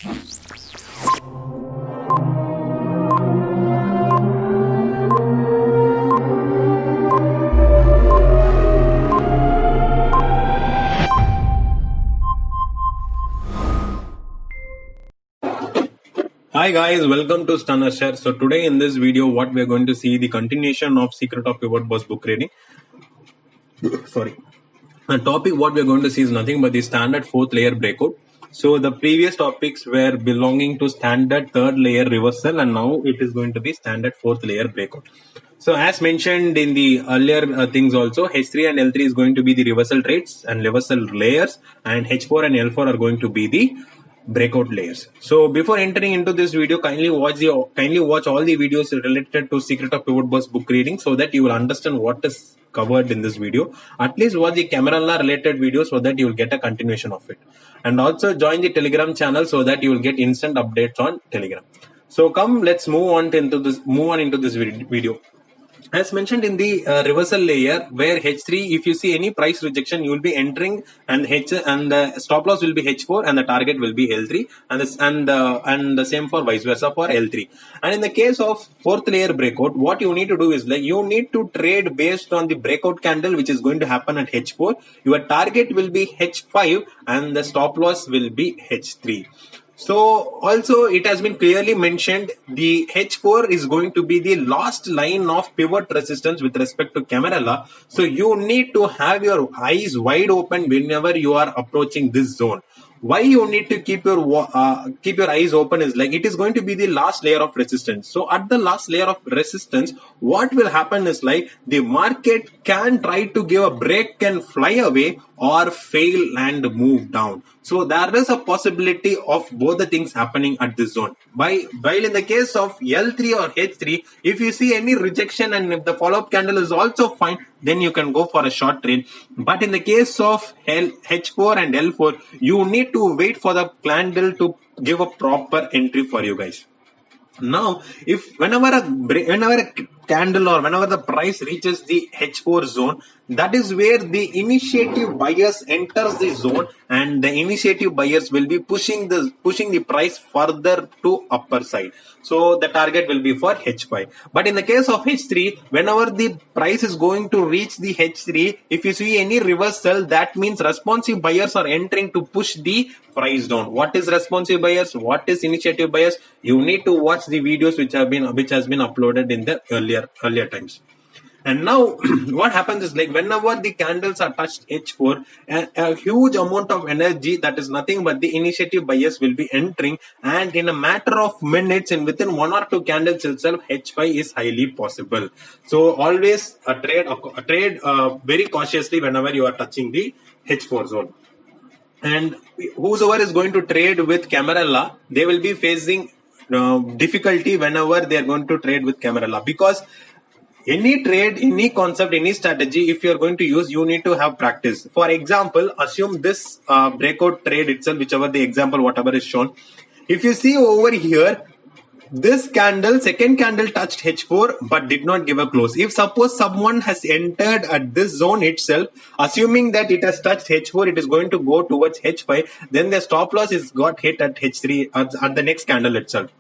Hi guys, welcome to Stunner Share. So today in this video, what we're going to see the continuation of Secret of Pivot Boss book reading. Sorry. The topic what we're going to see is nothing but the standard fourth layer breakout. So the previous topics were belonging to standard third layer reversal, and now it is going to be standard fourth layer breakout. So as mentioned in the earlier things also, H3 and L3 is going to be the reversal trades and reversal layers, and H4 and L4 are going to be the breakout layers. So before entering into this video, kindly watch all the videos related to Secret of Pivot Boss book reading so that you will understand what is covered in this video. At least watch the Camarilla related videos so that you will get a continuation of it. And also join the Telegram channel so that you will get instant updates on Telegram. So let's move on into this video. As mentioned in the reversal layer, where H3, if you see any price rejection, you will be entering, and the stop loss will be H4 and the target will be L3, and the same for vice versa for L3. And in the case of fourth layer breakout, what you need to do is you need to trade based on the breakout candle which is going to happen at H4. Your target will be H5 and the stop loss will be H3. So also it has been clearly mentioned the H4 is going to be the last line of pivot resistance with respect to Camarilla. So you need to have your eyes wide open whenever you are approaching this zone. Why you need to keep your eyes open is it is going to be the last layer of resistance. So at the last layer of resistance, what will happen is the market can try to give a break and fly away or fail and move down. So there is a possibility of both the things happening at this zone. While in the case of L3 or H3, if you see any rejection and if the follow-up candle is also fine, then you can go for a short trade. But in the case of H4 and L4, you need to wait for the candle to give a proper entry for you guys. Now, whenever a candle or whenever the price reaches the H4 zone, that is where the initiative buyers enters the zone, and the initiative buyers will be pushing the price further to upper side. So the target will be for H5. But in the case of H3, whenever the price is going to reach the H3, if you see any reversal, that means responsive buyers are entering to push the price down. What is responsive buyers? What is initiative buyers? You need to watch the videos which has been uploaded in the earlier times. And now what happens is whenever the candles are touched H4, a huge amount of energy, that is nothing but the initiative buyers, will be entering, and in a matter of minutes and within one or two candles itself, H5 is highly possible. So always trade very cautiously whenever you are touching the H4 zone. And whosoever is going to trade with Camarilla, they will be facing difficulty whenever they are going to trade with Camarilla, because any trade, any concept, any strategy, if you are going to use, you need to have practice. For example, assume this breakout trade itself, whatever is shown. If you see over here, this second candle touched H4 but did not give a close. If suppose someone has entered at this zone itself, assuming that it has touched H4, it is going to go towards H5, then the stop loss is got hit at H3 at the next candle itself.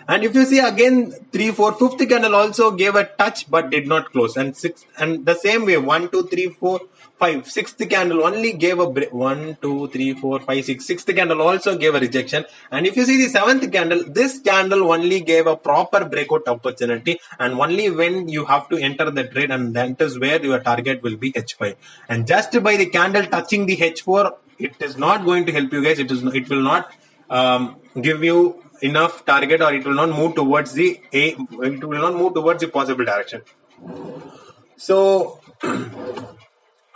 And if you see again, 3, 4, 5th candle also gave a touch but did not close. And the same way, 1, 2, 3, 4, 5, 6th candle only gave a 1, 2, 3, 4, 5, 6. 6th candle also gave a rejection. And if you see the 7th candle, this candle only gave a proper breakout opportunity, and only when you have to enter the trade, and that is where your target will be H5. And just by the candle touching the H4, it is not going to help you guys. It will not give you enough target, or it will not move towards the possible direction. So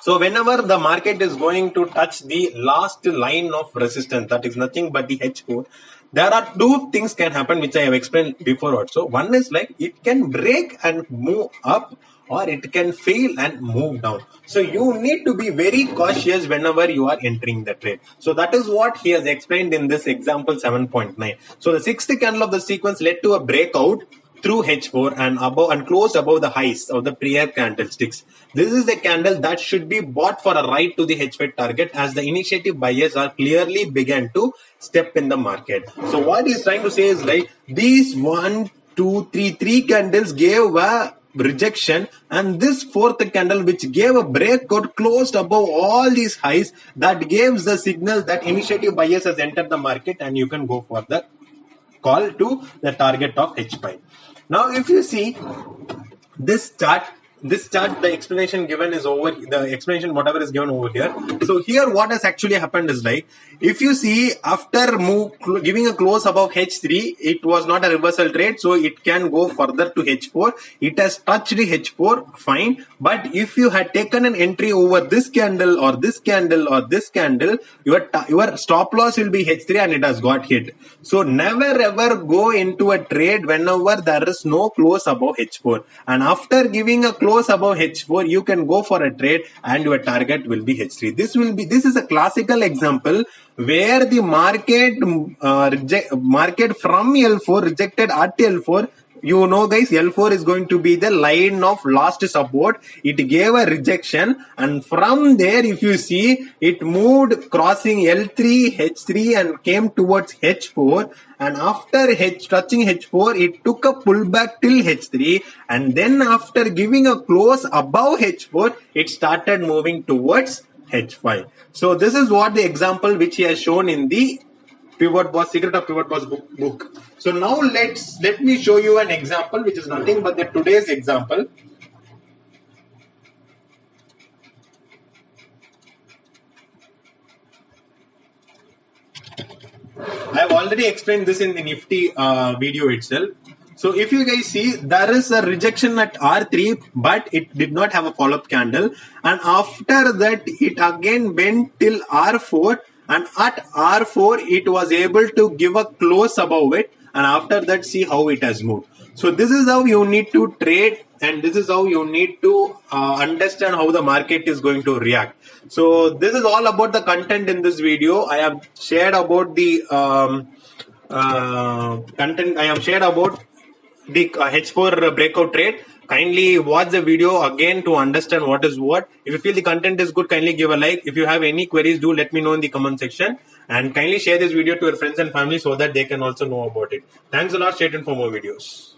whenever the market is going to touch the last line of resistance, that is nothing but the H4, there are two things can happen, which I have explained before also. One is it can break and move up, or it can fail and move down. So you need to be very cautious whenever you are entering the trade. So that is what he has explained in this example 7.9. So the 6th candle of the sequence led to a breakout through H4 and above and closed above the highs of the prior candlesticks. This is the candle that should be bought for a ride to the H5 target, as the initiative buyers are clearly began to step in the market. So what he's trying to say is like these 1, 2, 3, 3 candles gave a rejection, and this fourth candle which gave a breakout closed above all these highs, that gives the signal that initiative buyers has entered the market and you can go for the call to the target of H5. Now if you see this chart, the explanation given is over, the explanation whatever is given over here. So here what has actually happened is like, if you see after giving a close above H3, it was not a reversal trade, so it can go further to H4. It has touched H4, fine. But if you had taken an entry over this candle or this candle or this candle, your stop loss will be H3 and it has got hit. So never ever go into a trade whenever there is no close above H4. And after giving a close above H4, you can go for a trade and your target will be H3. This is a classical example where the market from L4 rejected at L4. You know guys, L4 is going to be the line of last support. It gave a rejection, and from there if you see, it moved crossing L3, H3 and came towards H4, and after touching H4 it took a pullback till H3, and then after giving a close above H4 it started moving towards H5. So this is what the example which he has shown in the Pivot Boss, Secret of Pivot Boss book. So now let me show you an example which is nothing but the today's example. I have already explained this in the Nifty video itself. So if you guys see, there is a rejection at R3, but it did not have a follow-up candle, and after that it again went till R4, and at R4 it was able to give a close above it, and after that see how it has moved. So this is how you need to trade, and this is how you need to understand how the market is going to react. So this is all about the content in this video. I have shared about the content. I have shared about the H4 breakout trade. Kindly watch the video again to understand what is what. If you feel the content is good, kindly give a like. If you have any queries, do let me know in the comment section, and kindly share this video to your friends and family so that they can also know about it. Thanks a lot. Stay tuned for more videos.